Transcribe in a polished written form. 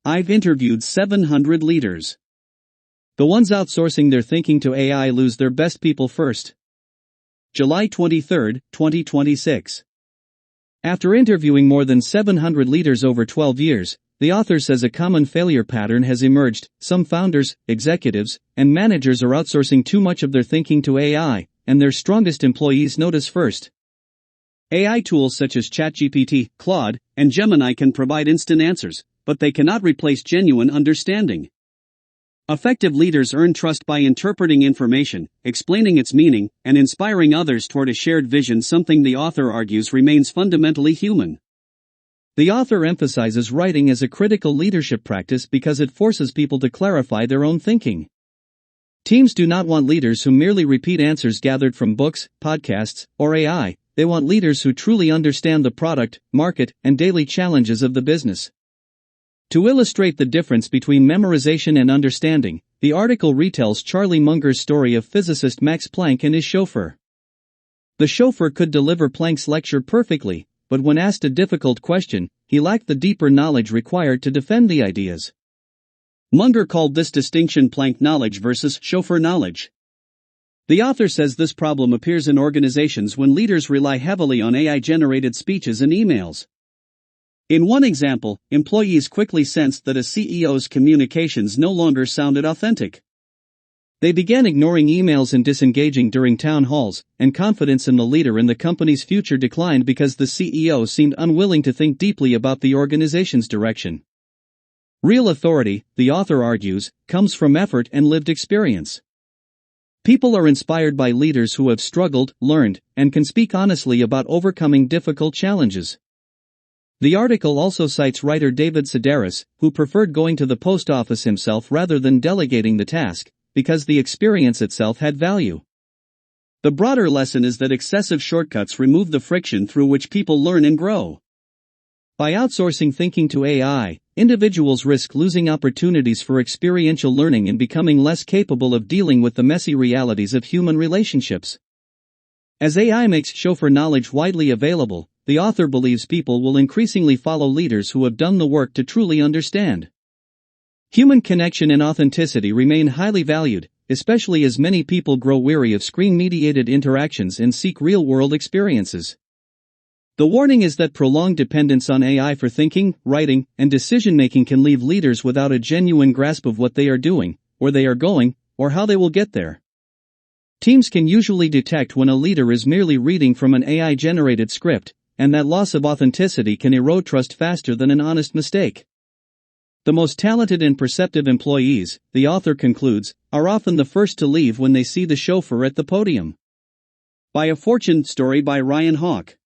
I've interviewed 700 leaders. The ones outsourcing their thinking to AI lose their best people first. July 23, 2026. After interviewing more than 700 leaders over 12 years, the author says a common failure pattern has emerged. Some founders, executives, and managers are outsourcing too much of their thinking to AI, and their strongest employees notice first. AI tools such as ChatGPT, Claude, and Gemini can provide instant answers, but they cannot replace genuine understanding. Effective leaders earn trust by interpreting information, explaining its meaning, and inspiring others toward a shared vision, something the author argues remains fundamentally human. The author emphasizes writing as a critical leadership practice because it forces people to clarify their own thinking. Teams do not want leaders who merely repeat answers gathered from books, podcasts, or AI. They want leaders who truly understand the product, market, and daily challenges of the business. To illustrate the difference between memorization and understanding, the article retells Charlie Munger's story of physicist Max Planck and his chauffeur. The chauffeur could deliver Planck's lecture perfectly, but when asked a difficult question, he lacked the deeper knowledge required to defend the ideas. Munger called this distinction Planck knowledge versus chauffeur knowledge. The author says this problem appears in organizations when leaders rely heavily on AI-generated speeches and emails. In one example, employees quickly sensed that a CEO's communications no longer sounded authentic. They began ignoring emails and disengaging during town halls, and confidence in the leader and the company's future declined because the CEO seemed unwilling to think deeply about the organization's direction. Real authority, the author argues, comes from effort and lived experience. People are inspired by leaders who have struggled, learned, and can speak honestly about overcoming difficult challenges. The article also cites writer David Sedaris, who preferred going to the post office himself rather than delegating the task, because the experience itself had value. The broader lesson is that excessive shortcuts remove the friction through which people learn and grow. By outsourcing thinking to AI, individuals risk losing opportunities for experiential learning and becoming less capable of dealing with the messy realities of human relationships. As AI makes chauffeur knowledge widely available, the author believes people will increasingly follow leaders who have done the work to truly understand. Human connection and authenticity remain highly valued, especially as many people grow weary of screen-mediated interactions and seek real-world experiences. The warning is that prolonged dependence on AI for thinking, writing, and decision-making can leave leaders without a genuine grasp of what they are doing, where they are going, or how they will get there. Teams can usually detect when a leader is merely reading from an AI-generated script, and that loss of authenticity can erode trust faster than an honest mistake. The most talented and perceptive employees, the author concludes, are often the first to leave when they see the chauffeur at the podium. By a Fortune story by Ryan Hawk.